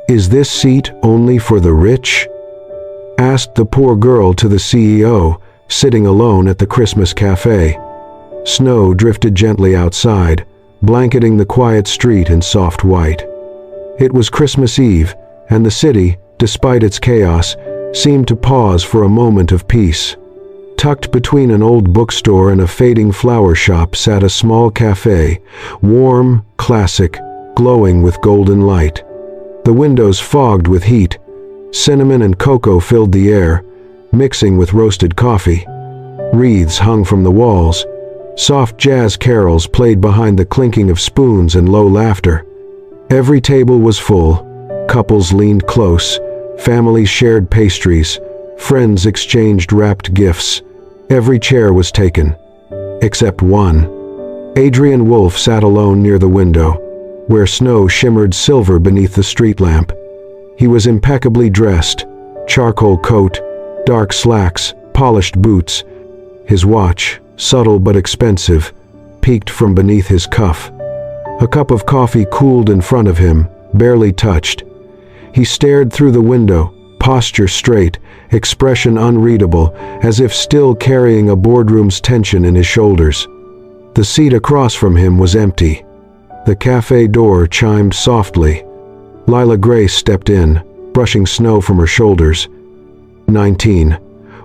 "Is this seat only for the rich?" asked the poor girl to the CEO, sitting alone at the Christmas cafe. Snow drifted gently outside, blanketing the quiet street in soft white. It was Christmas Eve, and the city, despite its chaos, seemed to pause for a moment of peace. Tucked between an old bookstore and a fading flower shop sat a small cafe, warm, classic, glowing with golden light. The windows fogged with heat. Cinnamon and cocoa filled the air, mixing with roasted coffee. Wreaths hung from the walls. Soft jazz carols played behind the clinking of spoons and low laughter. Every table was full. Couples leaned close. Families shared pastries. Friends exchanged wrapped gifts. Every chair was taken, except one. Adrian Wolfe sat alone near the window, where snow shimmered silver beneath the street lamp. He was impeccably dressed, charcoal coat, dark slacks, polished boots. His watch, subtle but expensive, peeked from beneath his cuff. A cup of coffee cooled in front of him, barely touched. He stared through the window, posture straight, expression unreadable, as if still carrying a boardroom's tension in his shoulders. The seat across from him was empty. The cafe door chimed softly. Lila Grace stepped in, brushing snow from her shoulders. 19,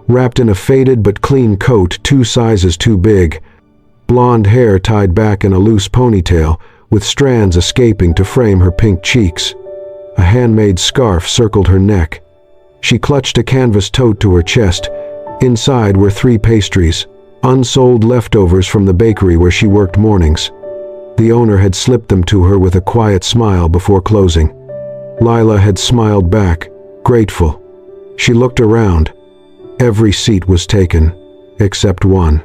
wrapped in a faded but clean coat 2 sizes too big. Blonde hair tied back in a loose ponytail, with strands escaping to frame her pink cheeks. A handmade scarf circled her neck. She clutched a canvas tote to her chest. Inside were 3 pastries, unsold leftovers from the bakery where she worked mornings. The owner had slipped them to her with a quiet smile before closing. Lila had smiled back, grateful. She looked around. Every seat was taken, except one.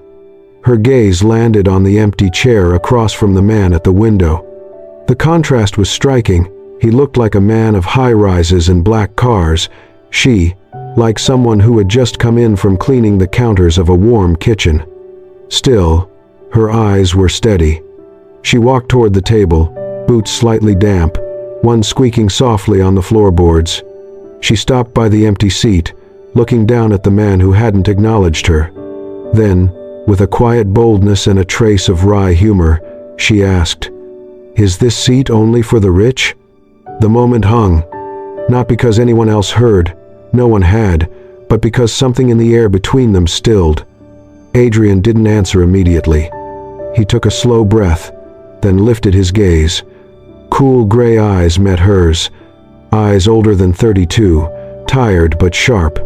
Her gaze landed on the empty chair across from the man at the window. The contrast was striking. He looked like a man of high-rises and black cars. She, like someone who had just come in from cleaning the counters of a warm kitchen. Still, her eyes were steady. She walked toward the table, boots slightly damp, one squeaking softly on the floorboards. She stopped by the empty seat, looking down at the man who hadn't acknowledged her. Then, with a quiet boldness and a trace of wry humor, she asked, "Is this seat only for the rich?" The moment hung, not because anyone else heard, no one had, but because something in the air between them stilled. Adrian didn't answer immediately. He took a slow breath, then lifted his gaze. Cool gray eyes met hers, eyes older than 32, tired but sharp.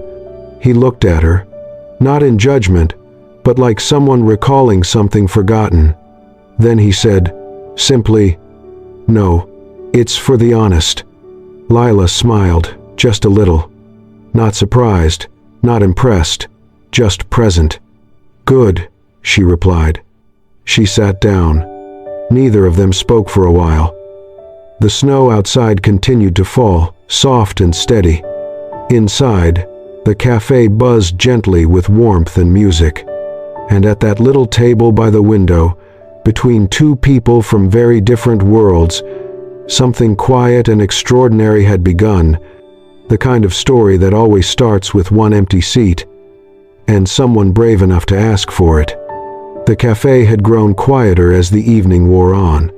He looked at her, not in judgment, but like someone recalling something forgotten. Then he said, simply, "No, it's for the honest." Lila smiled, just a little. Not surprised, not impressed, just present. "Good," she replied. She sat down. Neither of them spoke for a while. The snow outside continued to fall, soft and steady. Inside, the cafe buzzed gently with warmth and music. And at that little table by the window, between 2 people from very different worlds, something quiet and extraordinary had begun, the kind of story that always starts with one empty seat, and someone brave enough to ask for it. The cafe had grown quieter as the evening wore on.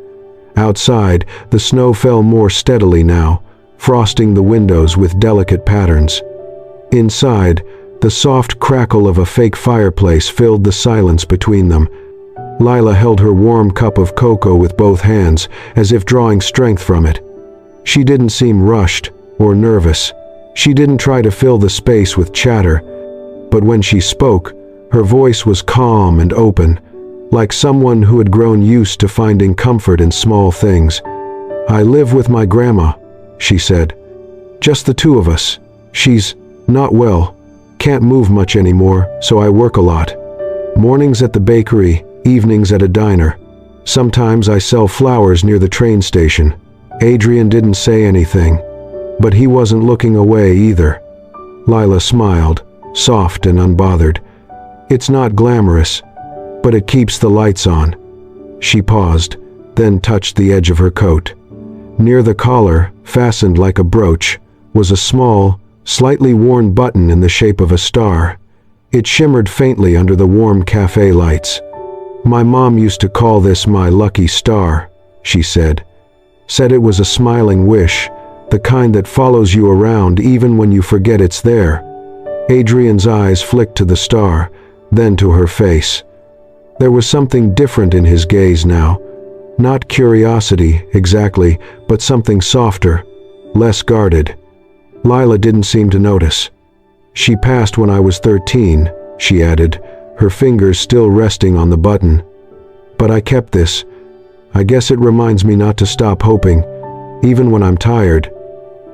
Outside, the snow fell more steadily now, frosting the windows with delicate patterns. Inside, the soft crackle of a fake fireplace filled the silence between them. Lila held her warm cup of cocoa with both hands, as if drawing strength from it. She didn't seem rushed or nervous. She didn't try to fill the space with chatter. But when she spoke, her voice was calm and open, like someone who had grown used to finding comfort in small things. "I live with my grandma," she said. "Just the 2 of us. She's not well, can't move much anymore, so I work a lot. Mornings at the bakery, evenings at a diner. Sometimes I sell flowers near the train station." Adrian didn't say anything, but he wasn't looking away either. Lila smiled, soft and unbothered. "It's not glamorous, but it keeps the lights on." She paused, then touched the edge of her coat. Near the collar, fastened like a brooch, was a small, slightly worn button in the shape of a star. It shimmered faintly under the warm cafe lights. "My mom used to call this my lucky star," she said. "Said it was a smiling wish, the kind that follows you around even when you forget it's there." Adrian's eyes flicked to the star, then to her face. There was something different in his gaze now. Not curiosity, exactly, but something softer, less guarded. Lila didn't seem to notice. "She passed when I was 13, she added, her fingers still resting on the button. "But I kept this. I guess it reminds me not to stop hoping, even when I'm tired."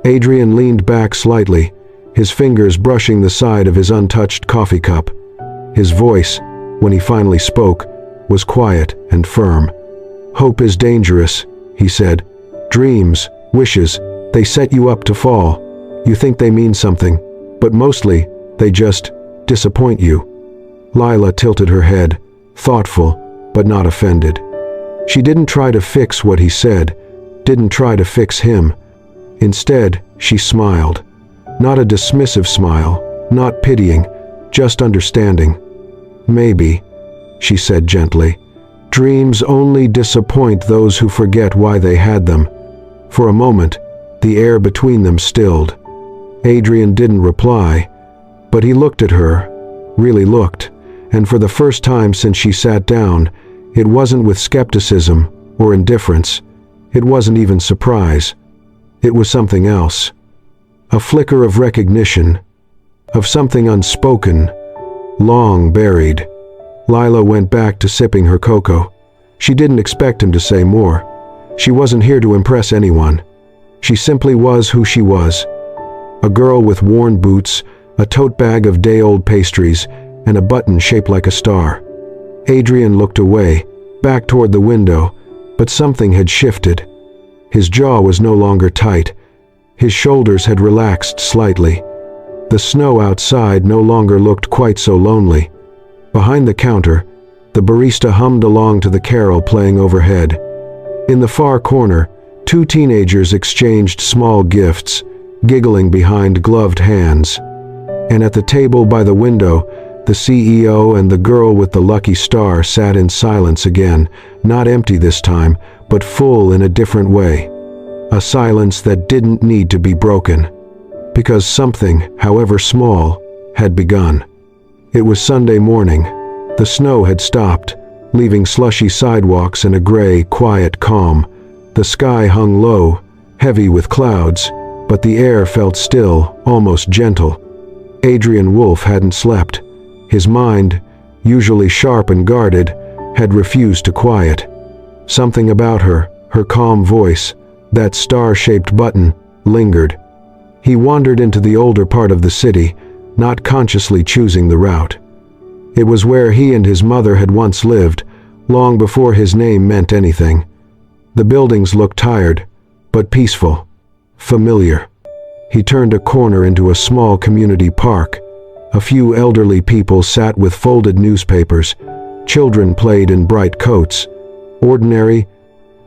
Adrian leaned back slightly, his fingers brushing the side of his untouched coffee cup. His voice, when he finally spoke, was quiet and firm. "Hope is dangerous," he said. "Dreams, wishes, they set you up to fall. You think they mean something, but mostly, they just disappoint you." Lila tilted her head, thoughtful, but not offended. She didn't try to fix what he said, didn't try to fix him. Instead, she smiled. Not a dismissive smile, not pitying, just understanding. "Maybe," she said gently. "Dreams only disappoint those who forget why they had them." For a moment, the air between them stilled. Adrian didn't reply, but he looked at her, really looked, and for the first time since she sat down, it wasn't with skepticism or indifference. It wasn't even surprise. It was something else. A flicker of recognition, of something unspoken, long buried. Lila went back to sipping her cocoa. She didn't expect him to say more. She wasn't here to impress anyone. She simply was who she was. A girl with worn boots, a tote bag of day-old pastries, and a button shaped like a star. Adrian looked away, back toward the window, but something had shifted. His jaw was no longer tight. His shoulders had relaxed slightly. The snow outside no longer looked quite so lonely. Behind the counter, the barista hummed along to the carol playing overhead. In the far corner, two teenagers exchanged small gifts, giggling behind gloved hands. And at the table by the window, the CEO and the girl with the lucky star sat in silence again, not empty this time, but full in a different way. A silence that didn't need to be broken, because something, however small, had begun. It was Sunday morning. The snow had stopped, leaving slushy sidewalks and a gray, quiet calm. The sky hung low, heavy with clouds, but the air felt still, almost gentle. Adrian Wolfe hadn't slept. His mind, usually sharp and guarded, had refused to quiet. Something about her, her calm voice, that star-shaped button, lingered. He wandered into the older part of the city, not consciously choosing the route. It was where he and his mother had once lived, long before his name meant anything. The buildings looked tired, but peaceful, familiar. He turned a corner into a small community park. A few elderly people sat with folded newspapers. Children played in bright coats. Ordinary,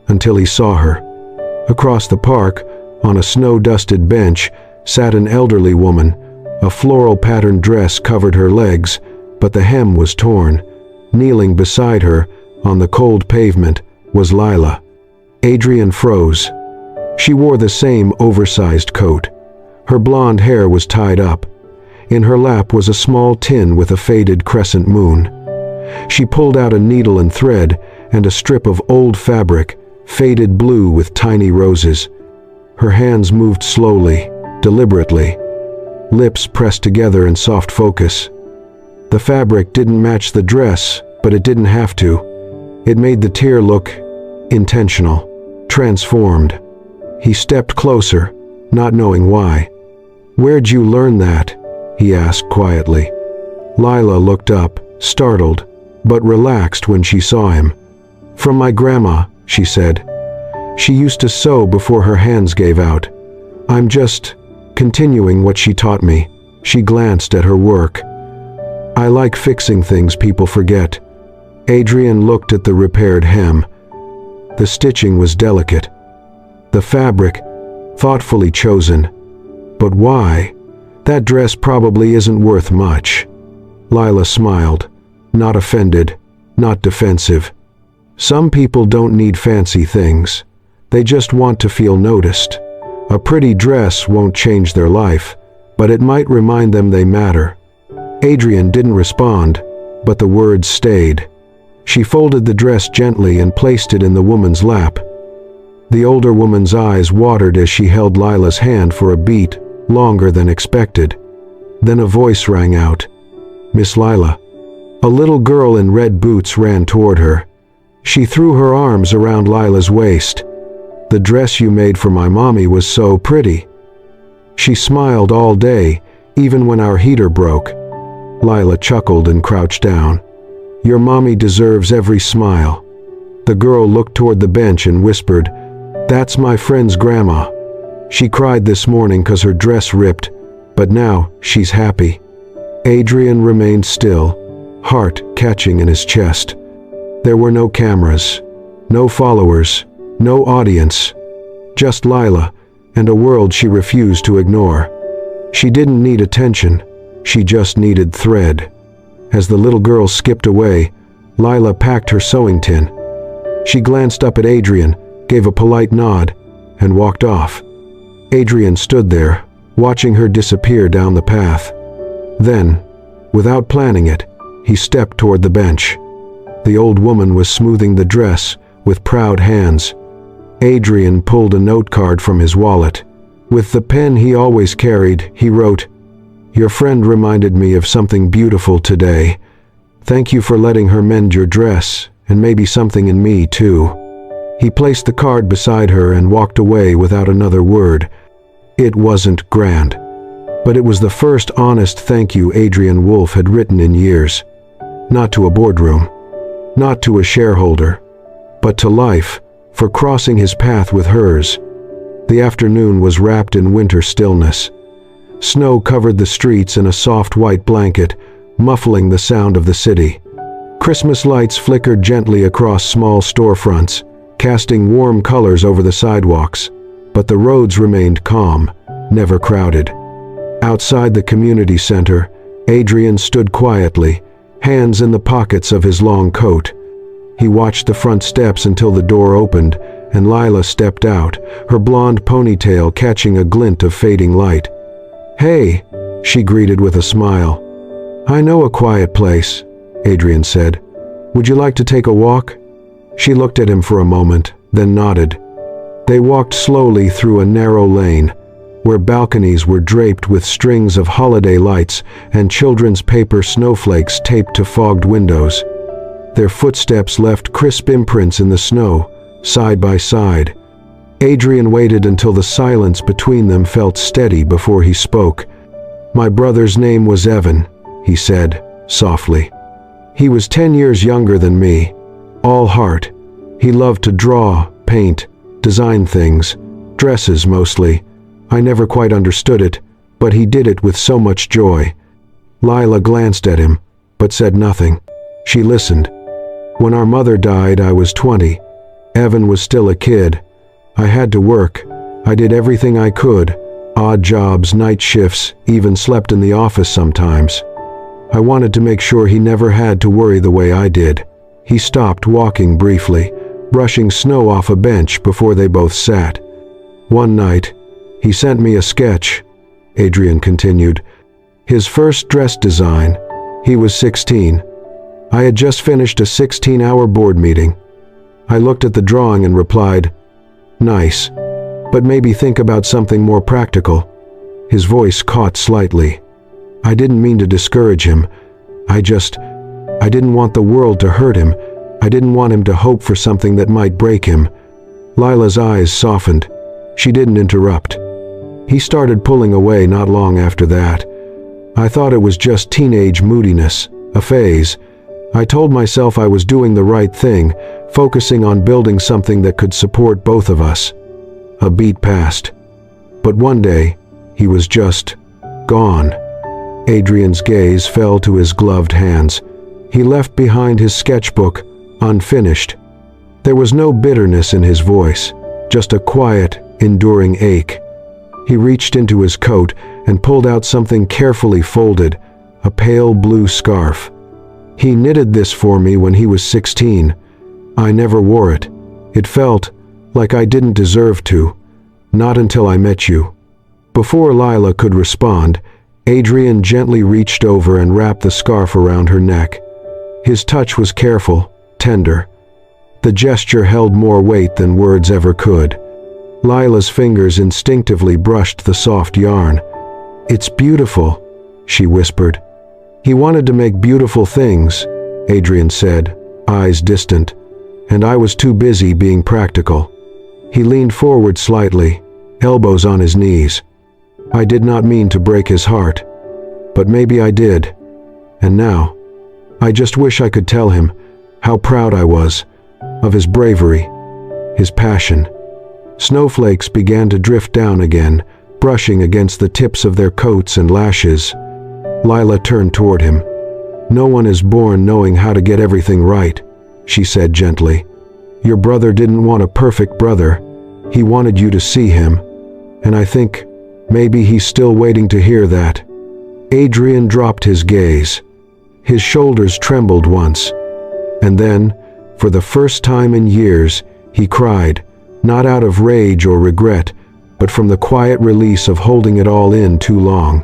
until he saw her. Across the park, on a snow-dusted bench, sat an elderly woman. A floral-patterned dress covered her legs, but the hem was torn. Kneeling beside her, on the cold pavement, was Lila. Adrian froze. She wore the same oversized coat. Her blonde hair was tied up. In her lap was a small tin with a faded crescent moon. She pulled out a needle and thread and a strip of old fabric, faded blue with tiny roses. Her hands moved slowly, deliberately, lips pressed together in soft focus. The fabric didn't match the dress, but it didn't have to. It made the tear look intentional, transformed. He stepped closer, not knowing why. "Where'd you learn that?" he asked quietly. Lila looked up, startled, but relaxed when she saw him. "From my grandma," she said. "She used to sew before her hands gave out. I'm just continuing what she taught me." She glanced at her work. "I like fixing things people forget." Adrian looked at the repaired hem. The stitching was delicate. The fabric, thoughtfully chosen. But why? That dress probably isn't worth much. Lila smiled, not offended, not defensive. Some people don't need fancy things. They just want to feel noticed. A pretty dress won't change their life, but it might remind them they matter. Adrian didn't respond, but the words stayed. She folded the dress gently and placed it in the woman's lap. The older woman's eyes watered as she held Lila's hand for a beat, longer than expected. Then a voice rang out. "Miss Lila." A little girl in red boots ran toward her. She threw her arms around Lila's waist. "The dress you made for my mommy was so pretty." She smiled all day, even when our heater broke. Lila chuckled and crouched down. "Your mommy deserves every smile." The girl looked toward the bench and whispered, "That's my friend's grandma. She cried this morning 'cause her dress ripped, but now she's happy." Adrian remained still, heart catching in his chest. There were no cameras, no followers, no audience, just Lila and a world she refused to ignore. She didn't need attention, she just needed thread. As the little girl skipped away, Lila packed her sewing tin. She glanced up at Adrian, gave a polite nod, and walked off. Adrian stood there, watching her disappear down the path. Then, without planning it, he stepped toward the bench. The old woman was smoothing the dress with proud hands. Adrian pulled a note card from his wallet. With the pen he always carried, he wrote, "Your friend reminded me of something beautiful today. Thank you for letting her mend your dress, and maybe something in me too." He placed the card beside her and walked away without another word. It wasn't grand, but it was the first honest thank you Adrian Wolfe had written in years. Not to a boardroom, not to a shareholder, but to life, for crossing his path with hers. The afternoon was wrapped in winter stillness. Snow covered the streets in a soft white blanket, muffling the sound of the city. Christmas lights flickered gently across small storefronts, casting warm colors over the sidewalks, but the roads remained calm, never crowded. Outside the community center, Adrian stood quietly, hands in the pockets of his long coat. He watched the front steps until the door opened, and Lila stepped out, her blonde ponytail catching a glint of fading light. "Hey," she greeted with a smile. "I know a quiet place," Adrian said. "Would you like to take a walk?" She looked at him for a moment, then nodded. They walked slowly through a narrow lane, where balconies were draped with strings of holiday lights and children's paper snowflakes taped to fogged windows. Their footsteps left crisp imprints in the snow, side by side. Adrian waited until the silence between them felt steady before he spoke. "My brother's name was Evan," he said, softly. "He was 10 years younger than me, all heart. He loved to draw, paint, design things, dresses mostly. I never quite understood it, but he did it with so much joy." Lila glanced at him, but said nothing. She listened. "When our mother died, I was 20. Evan was still a kid. I had to work. I did everything I could, odd jobs, night shifts, even slept in the office sometimes. I wanted to make sure he never had to worry the way I did." He stopped walking briefly, brushing snow off a bench before they both sat. "One night, he sent me a sketch," Adrian continued. "His first dress design. He was 16. I had just finished a 16-hour board meeting. I looked at the drawing and replied, 'Nice, but maybe think about something more practical.'" His voice caught slightly. "I didn't mean to discourage him. I didn't want the world to hurt him. I didn't want him to hope for something that might break him." Lila's eyes softened. She didn't interrupt. "He started pulling away not long after that. I thought it was just teenage moodiness, a phase. I told myself I was doing the right thing, focusing on building something that could support both of us." A beat passed. But one day, he was just gone. Adrian's gaze fell to his gloved hands. He left behind his sketchbook, unfinished. There was no bitterness in his voice, just a quiet, enduring ache. He reached into his coat and pulled out something carefully folded, a pale blue scarf. He knitted this for me when he was 16. I never wore it. It felt like I didn't deserve to, not until I met you. Before Lila could respond, Adrian gently reached over and wrapped the scarf around her neck. His touch was careful, tender. The gesture held more weight than words ever could. Lila's fingers instinctively brushed the soft yarn. "It's beautiful," she whispered. "He wanted to make beautiful things," Adrian said, eyes distant, "and I was too busy being practical." He leaned forward slightly, elbows on his knees. "I did not mean to break his heart, but maybe I did. And now, I just wish I could tell him how proud I was of his bravery, his passion." Snowflakes began to drift down again, brushing against the tips of their coats and lashes. Lila turned toward him. "No one is born knowing how to get everything right," she said gently. "Your brother didn't want a perfect brother. He wanted you to see him. And I think maybe he's still waiting to hear that." Adrian dropped his gaze. His shoulders trembled once. And then, for the first time in years, he cried, not out of rage or regret, but from the quiet release of holding it all in too long.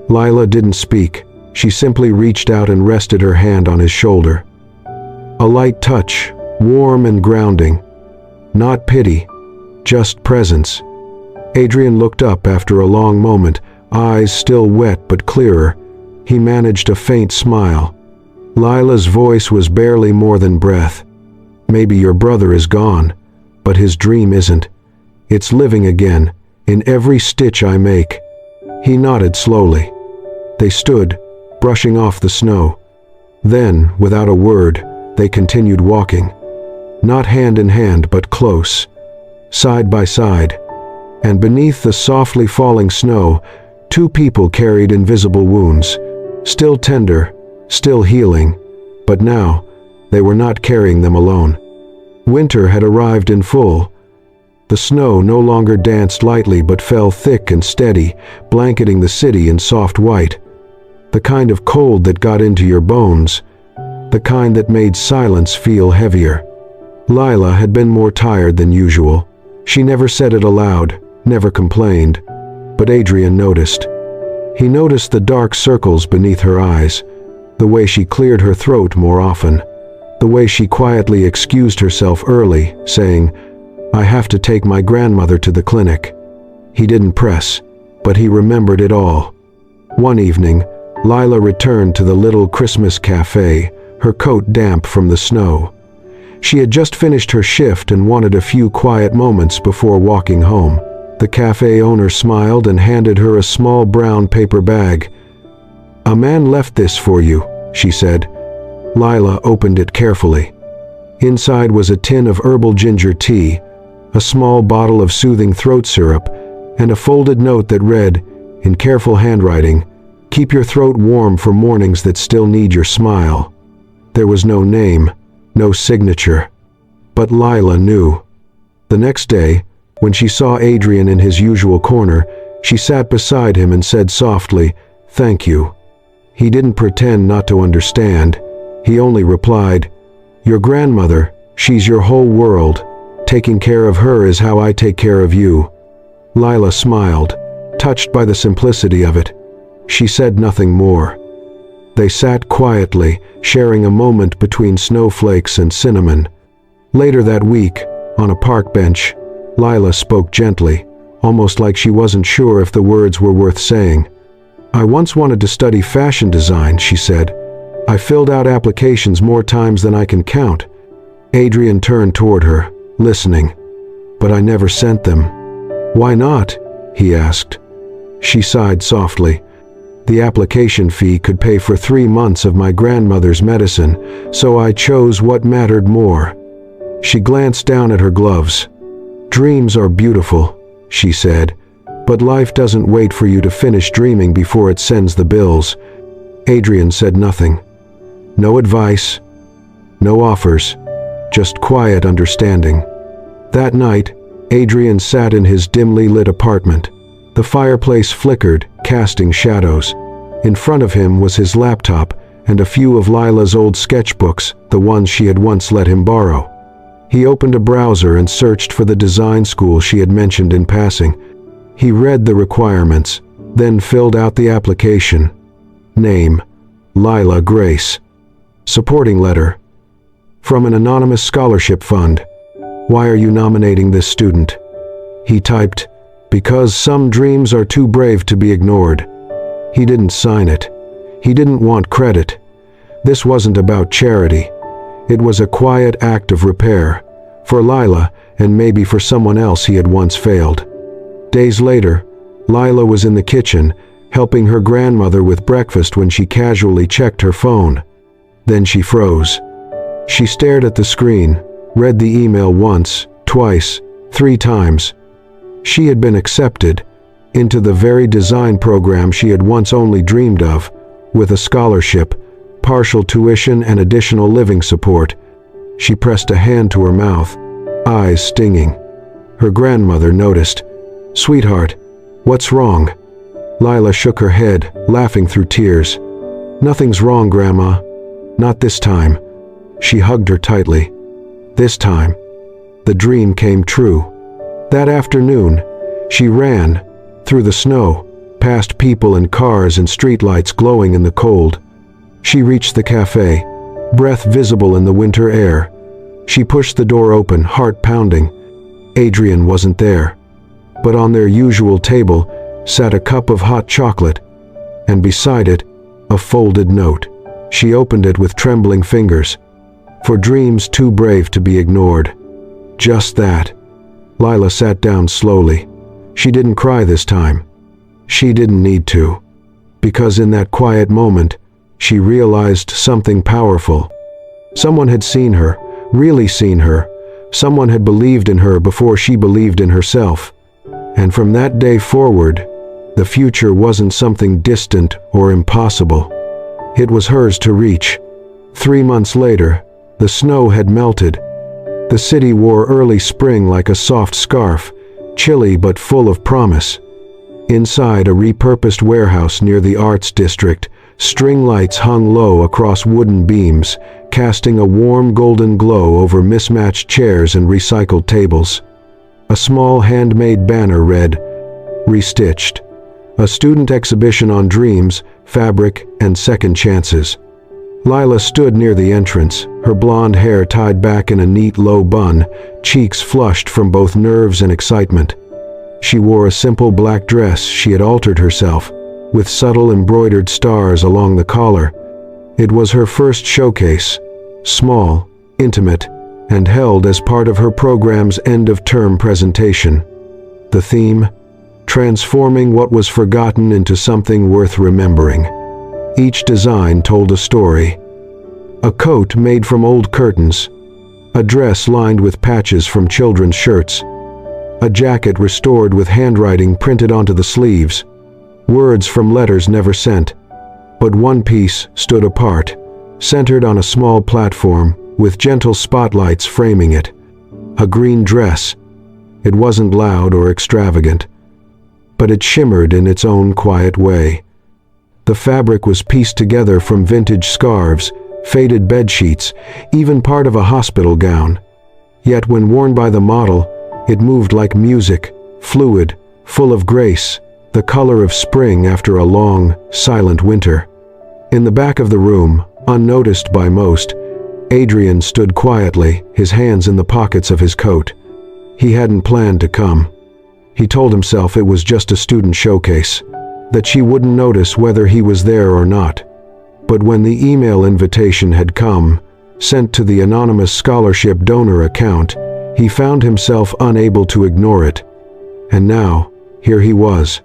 Lila didn't speak. She simply reached out and rested her hand on his shoulder. A light touch, warm and grounding. Not pity, just presence. Adrian looked up after a long moment, eyes still wet but clearer. He managed a faint smile. Lila's voice was barely more than breath. "Maybe your brother is gone, but his dream isn't. It's living again, in every stitch I make." He nodded slowly. They stood, brushing off the snow. Then, without a word, they continued walking. Not hand in hand, but close, side by side. And beneath the softly falling snow, two people carried invisible wounds, still tender, still healing, but now they were not carrying them alone. Winter had arrived in full. The snow no longer danced lightly but fell thick and steady, blanketing the city in soft white. The kind of cold that got into your bones, the kind that made silence feel heavier. Lila had been more tired than usual. She never said it aloud, never complained, but Adrian noticed. He noticed the dark circles beneath her eyes, the way she cleared her throat more often, the way she quietly excused herself early, saying, "I have to take my grandmother to the clinic." He didn't press, but he remembered it all. One evening, Lila returned to the little Christmas cafe, her coat damp from the snow. She had just finished her shift and wanted a few quiet moments before walking home. The cafe owner smiled and handed her a small brown paper bag. "A man left this for you," she said. Lila opened it carefully. Inside was a tin of herbal ginger tea, a small bottle of soothing throat syrup, and a folded note that read, in careful handwriting, "Keep your throat warm for mornings that still need your smile." There was no name, no signature, but Lila knew. The next day, when she saw Adrian in his usual corner, she sat beside him and said softly, "Thank you." He didn't pretend not to understand. He only replied, "Your grandmother, she's your whole world. Taking care of her is how I take care of you." Lila smiled, touched by the simplicity of it. She said nothing more. They sat quietly, sharing a moment between snowflakes and cinnamon. Later that week, on a park bench, Lila spoke gently, almost like she wasn't sure if the words were worth saying. "I once wanted to study fashion design," she said. "I filled out applications more times than I can count." Adrian turned toward her, listening. "But I never sent them." "Why not?" he asked. She sighed softly. "The application fee could pay for 3 months of my grandmother's medicine, so I chose what mattered more." She glanced down at her gloves. "Dreams are beautiful," she said, "but life doesn't wait for you to finish dreaming before it sends the bills." Adrian said nothing. No advice, no offers, just quiet understanding. That night, Adrian sat in his dimly lit apartment. The fireplace flickered, casting shadows. In front of him was his laptop and a few of Lila's old sketchbooks, the ones she had once let him borrow. He opened a browser and searched for the design school she had mentioned in passing. He read the requirements, then filled out the application. Name: Lila Grace. Supporting letter: from an anonymous scholarship fund. Why are you nominating this student? He typed, because some dreams are too brave to be ignored. He didn't sign it. He didn't want credit. This wasn't about charity. It was a quiet act of repair, for Lila and maybe for someone else he had once failed. Days later, Lila was in the kitchen, helping her grandmother with breakfast when she casually checked her phone. Then she froze. She stared at the screen, read the email once, twice, 3 times. She had been accepted into the very design program she had once only dreamed of, with a scholarship, partial tuition and additional living support. She pressed a hand to her mouth, eyes stinging. Her grandmother noticed. "Sweetheart, what's wrong?" Lila shook her head, laughing through tears. "Nothing's wrong, Grandma. Not this time." She hugged her tightly. This time, the dream came true. That afternoon, she ran, through the snow, past people and cars and streetlights glowing in the cold. She reached the cafe, breath visible in the winter air. She pushed the door open, heart pounding. Adrian wasn't there. But on their usual table sat a cup of hot chocolate, and beside it, a folded note. She opened it with trembling fingers. For dreams too brave to be ignored. Just that. Lila sat down slowly. She didn't cry this time. She didn't need to. Because in that quiet moment, she realized something powerful. Someone had seen her, really seen her. Someone had believed in her before she believed in herself. And from that day forward, the future wasn't something distant or impossible. It was hers to reach. 3 months later, the snow had melted. The city wore early spring like a soft scarf, chilly but full of promise. Inside a repurposed warehouse near the arts district, string lights hung low across wooden beams, casting a warm golden glow over mismatched chairs and recycled tables. A small handmade banner read, "Restitched," a student exhibition on dreams, fabric, and second chances. Lila stood near the entrance, her blonde hair tied back in a neat low bun, cheeks flushed from both nerves and excitement. She wore a simple black dress she had altered herself, with subtle embroidered stars along the collar. It was her first showcase, small, intimate, and held as part of her program's end-of-term presentation. The theme: transforming what was forgotten into something worth remembering. Each design told a story. A coat made from old curtains, a dress lined with patches from children's shirts, a jacket restored with handwriting printed onto the sleeves, words from letters never sent. But one piece stood apart, centered on a small platform with gentle spotlights framing it. A green dress. It wasn't loud or extravagant, but it shimmered in its own quiet way. The fabric was pieced together from vintage scarves, faded bedsheets, even part of a hospital gown. Yet when worn by the model, it moved like music, fluid, full of grace, the color of spring after a long, silent winter. In the back of the room, unnoticed by most, Adrian stood quietly, his hands in the pockets of his coat. He hadn't planned to come. He told himself it was just a student showcase, that she wouldn't notice whether he was there or not. But when the email invitation had come, sent to the anonymous scholarship donor account, he found himself unable to ignore it. And now, here he was,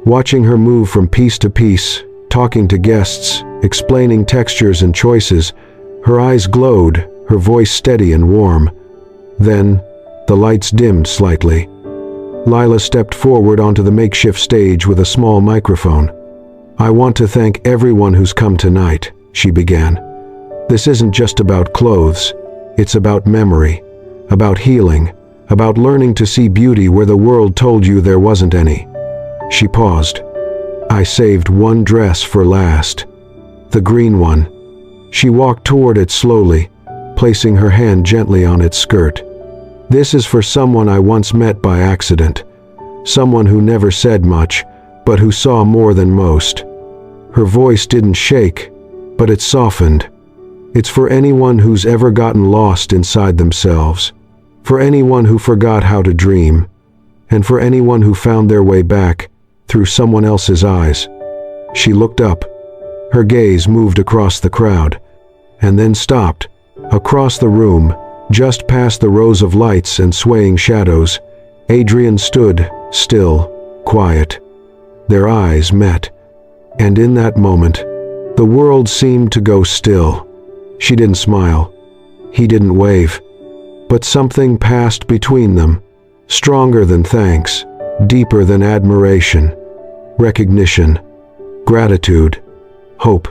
watching her move from piece to piece, talking to guests, explaining textures and choices. Her eyes glowed, her voice steady and warm. Then, the lights dimmed slightly. Lila stepped forward onto the makeshift stage with a small microphone. "I want to thank everyone who's come tonight," she began. "This isn't just about clothes. It's about memory, about healing, about learning to see beauty where the world told you there wasn't any. She paused. I saved one dress for last. The green one. She walked toward it slowly, placing her hand gently on its skirt. This is for someone I once met by accident. Someone who never said much, but who saw more than most. Her voice didn't shake, but it softened. It's for anyone who's ever gotten lost inside themselves. For anyone who forgot how to dream. And for anyone who found their way back through someone else's eyes. She looked up. Her gaze moved across the crowd, and then stopped. Across the room, just past the rows of lights and swaying shadows, Adrian stood, still, quiet. Their eyes met, and in that moment, the world seemed to go still. She didn't smile. He didn't wave. But something passed between them, stronger than thanks, deeper than admiration, recognition, gratitude, hope.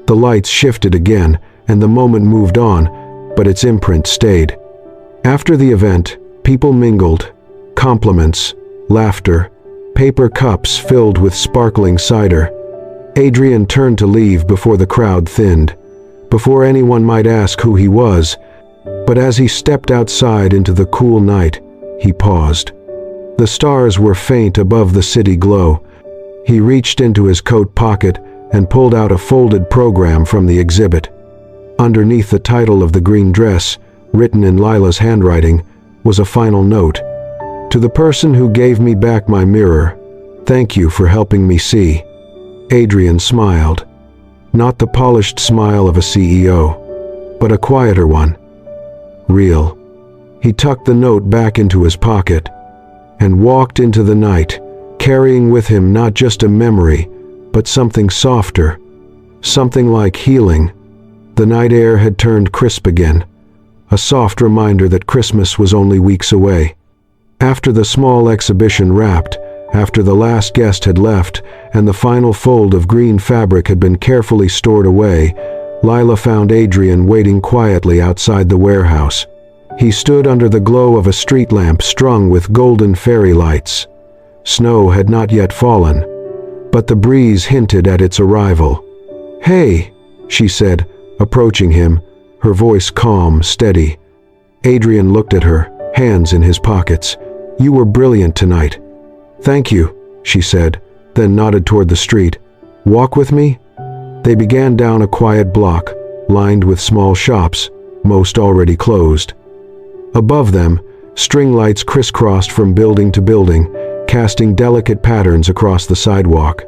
The lights shifted again, and the moment moved on, but its imprint stayed. After the event, people mingled, compliments, laughter, paper cups filled with sparkling cider. Adrian turned to leave before the crowd thinned, before anyone might ask who he was, but as he stepped outside into the cool night, he paused. The stars were faint above the city glow. He reached into his coat pocket and pulled out a folded program from the exhibit. Underneath the title of the green dress, written in Lila's handwriting, was a final note. To the person who gave me back my mirror, thank you for helping me see. Adrian smiled. Not the polished smile of a CEO, but a quieter one. Real. He tucked the note back into his pocket and walked into the night, carrying with him not just a memory, but something softer, something like healing. The night air had turned crisp again, a soft reminder that Christmas was only weeks away. After the small exhibition wrapped, after the last guest had left, and the final fold of green fabric had been carefully stored away, Lila found Adrian waiting quietly outside the warehouse. He stood under the glow of a street lamp strung with golden fairy lights. Snow had not yet fallen, but the breeze hinted at its arrival. "Hey," she said, approaching him, her voice calm, steady. Adrian looked at her, hands in his pockets. "You were brilliant tonight." "Thank you," she said, then nodded toward the street. "Walk with me?" They began down a quiet block, lined with small shops, most already closed. Above them, string lights crisscrossed from building to building, casting delicate patterns across the sidewalk.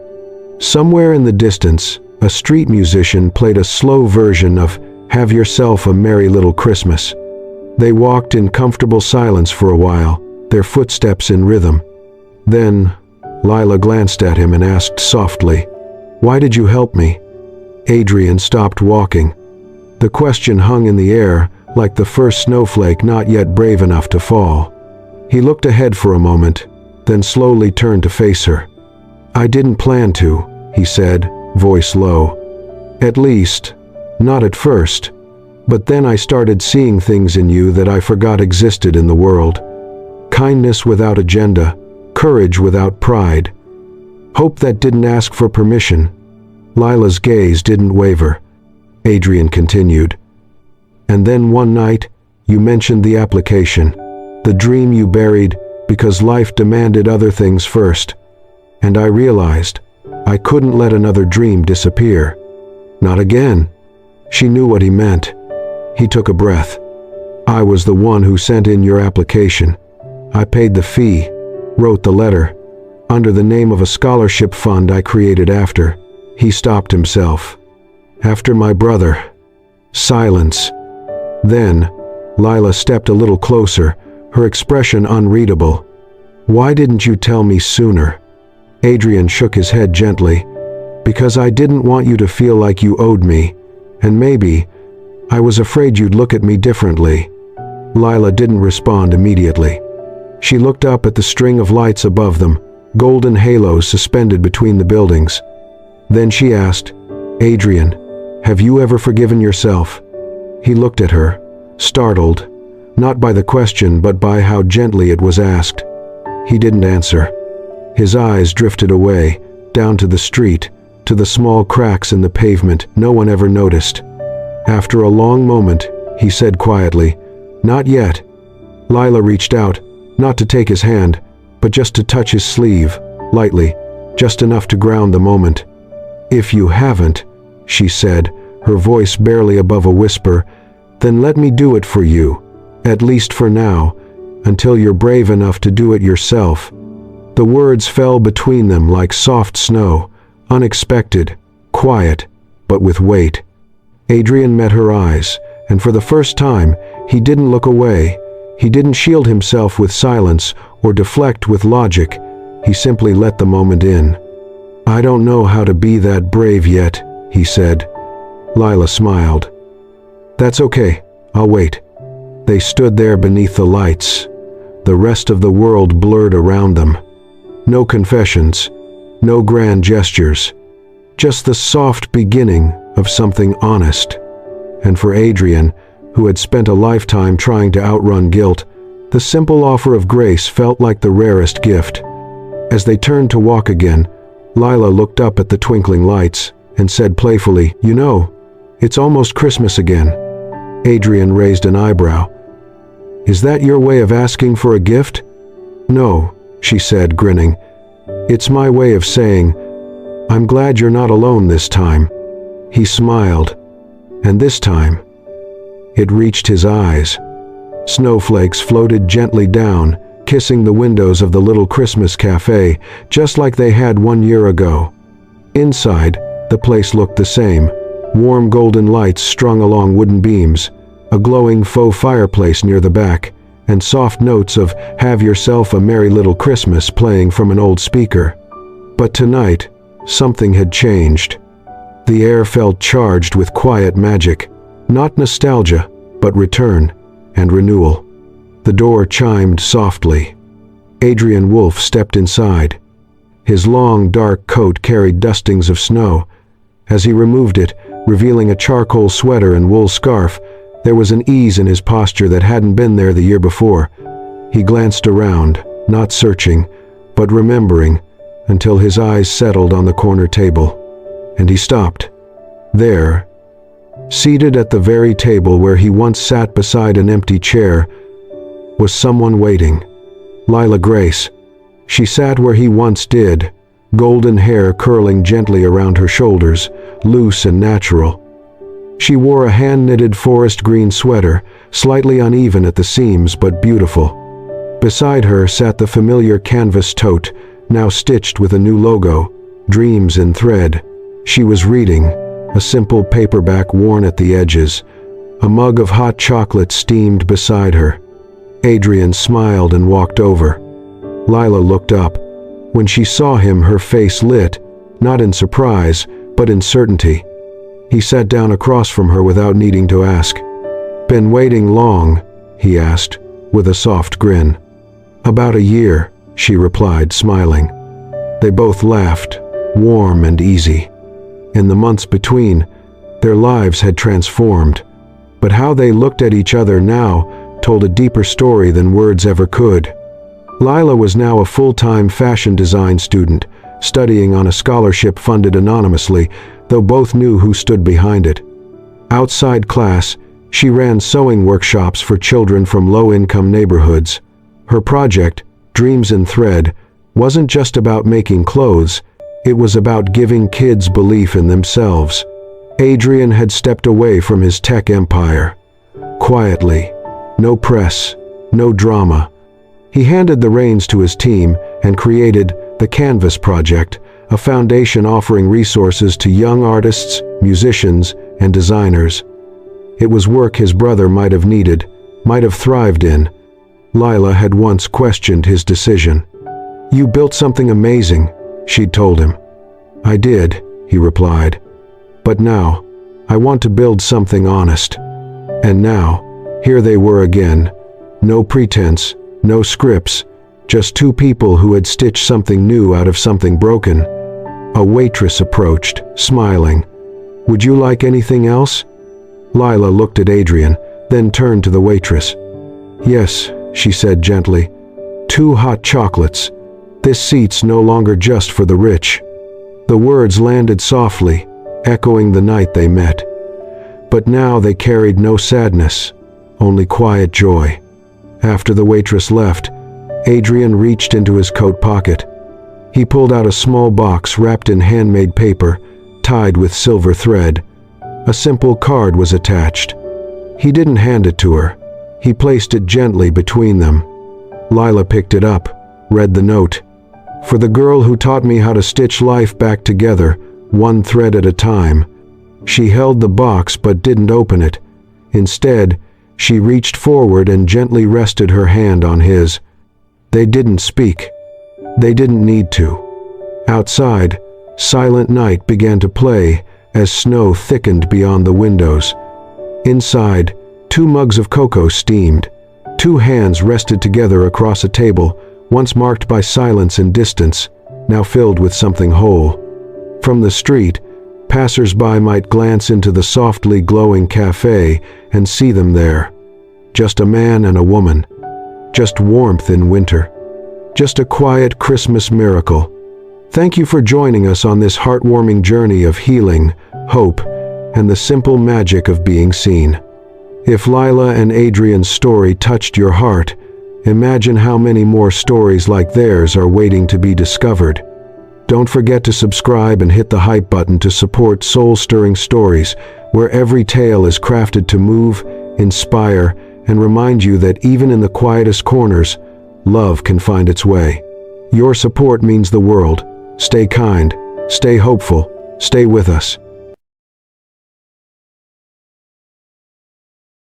Somewhere in the distance, a street musician played a slow version of "Have Yourself a Merry Little Christmas." They walked in comfortable silence for a while, their footsteps in rhythm. Then, Lila glanced at him and asked softly, "Why did you help me?" Adrian stopped walking. The question hung in the air, like the first snowflake not yet brave enough to fall. He looked ahead for a moment, then slowly turned to face her. "I didn't plan to," he said, voice low. "At least, not at first. But then I started seeing things in you that I forgot existed in the world. Kindness without agenda, courage without pride. Hope that didn't ask for permission." Lila's gaze didn't waver. Adrian continued. "And then one night, you mentioned the application, the dream you buried because life demanded other things first. And I realized I couldn't let another dream disappear. Not again." She knew what he meant. He took a breath. "I was the one who sent in your application. I paid the fee, wrote the letter, under the name of a scholarship fund I created after." He stopped himself. "After my brother." Silence. Then, Lila stepped a little closer, her expression unreadable. "Why didn't you tell me sooner?" Adrian shook his head gently. "Because I didn't want you to feel like you owed me, and maybe I was afraid you'd look at me differently." Lila didn't respond immediately. She looked up at the string of lights above them, golden halos suspended between the buildings. Then she asked, "Adrian, have you ever forgiven yourself?" He looked at her, startled, not by the question but by how gently it was asked. He didn't answer. His eyes drifted away, down to the street, to the small cracks in the pavement no one ever noticed. After a long moment, he said quietly, "Not yet." Lila reached out, not to take his hand, but just to touch his sleeve, lightly, just enough to ground the moment. "If you haven't," she said, her voice barely above a whisper, "then let me do it for you, at least for now, until you're brave enough to do it yourself." The words fell between them like soft snow, unexpected, quiet, but with weight. Adrian met her eyes, and for the first time, he didn't look away. He didn't shield himself with silence or deflect with logic. He simply let the moment in. "I don't know how to be that brave yet," he said. Lila smiled. "That's okay, I'll wait." They stood there beneath the lights, the rest of the world blurred around them. No confessions, no grand gestures, just the soft beginning of something honest. And for Adrian, who had spent a lifetime trying to outrun guilt, the simple offer of grace felt like the rarest gift. As they turned to walk again, Lila looked up at the twinkling lights and said playfully, "You know, it's almost Christmas again." Adrian raised an eyebrow. "Is that your way of asking for a gift?" "No," she said, grinning. "It's my way of saying, I'm glad you're not alone this time." He smiled, and this time, it reached his eyes. Snowflakes floated gently down, kissing the windows of the little Christmas cafe, just like they had 1 year ago. Inside, the place looked the same, warm golden lights strung along wooden beams, a glowing faux fireplace near the back, and soft notes of "Have Yourself a Merry Little Christmas" playing from an old speaker. But tonight, something had changed. The air felt charged with quiet magic, not nostalgia, but return and renewal. The door chimed softly. Adrian Wolfe stepped inside. His long, dark coat carried dustings of snow. As he removed it, revealing a charcoal sweater and wool scarf, there was an ease in his posture that hadn't been there the year before. He glanced around, not searching, but remembering, until his eyes settled on the corner table. And he stopped. There, seated at the very table where he once sat beside an empty chair, was someone waiting. Lila Grace. She sat where he once did, golden hair curling gently around her shoulders, loose and natural. She wore a hand-knitted forest green sweater, slightly uneven at the seams but beautiful. Beside her sat the familiar canvas tote, now stitched with a new logo, Dreams in Thread. She was reading, a simple paperback worn at the edges. A mug of hot chocolate steamed beside her. Adrian smiled and walked over. Lila looked up. When she saw him, her face lit, not in surprise, but in certainty. He sat down across from her without needing to ask. "Been waiting long?" he asked, with a soft grin. "About a year," she replied, smiling. They both laughed, warm and easy. In the months between, their lives had transformed, but how they looked at each other now told a deeper story than words ever could. Lila was now a full-time fashion design student, studying on a scholarship funded anonymously, though both knew who stood behind it. Outside class, she ran sewing workshops for children from low-income neighborhoods. Her project, Dreams in Thread, wasn't just about making clothes, it was about giving kids belief in themselves. Adrian had stepped away from his tech empire. Quietly, no press, no drama. He handed the reins to his team and created the Canvas Project, a foundation offering resources to young artists, musicians, and designers. It was work his brother might have needed, might have thrived in. Lila had once questioned his decision. "You built something amazing," she'd told him. "I did," he replied. "But now, I want to build something honest." And now, here they were again. No pretense, no scripts, just two people who had stitched something new out of something broken. A waitress approached, smiling. "Would you like anything else?" Lila looked at Adrian, then turned to the waitress. "Yes," she said gently. "2 hot chocolates. This seat's no longer just for the rich." The words landed softly, echoing the night they met. But now they carried no sadness, only quiet joy. After the waitress left, Adrian reached into his coat pocket. He pulled out a small box wrapped in handmade paper, tied with silver thread. A simple card was attached. He didn't hand it to her. He placed it gently between them. Lila picked it up, read the note. "For the girl who taught me how to stitch life back together, one thread at a time." She held the box but didn't open it. Instead, she reached forward and gently rested her hand on his. They didn't speak. They didn't need to. Outside, Silent Night began to play as snow thickened beyond the windows. Inside, 2 mugs of cocoa steamed. 2 hands rested together across a table, once marked by silence and distance, now filled with something whole. From the street, passers-by might glance into the softly glowing cafe and see them there. Just a man and a woman. Just warmth in winter. Just a quiet Christmas miracle. Thank you for joining us on this heartwarming journey of healing, hope, and the simple magic of being seen. If Lila and Adrian's story touched your heart, imagine how many more stories like theirs are waiting to be discovered. Don't forget to subscribe and hit the hype button to support soul-stirring stories where every tale is crafted to move, inspire, and remind you that even in the quietest corners, love can find its way. Your support means the world. Stay kind, stay hopeful, stay with us.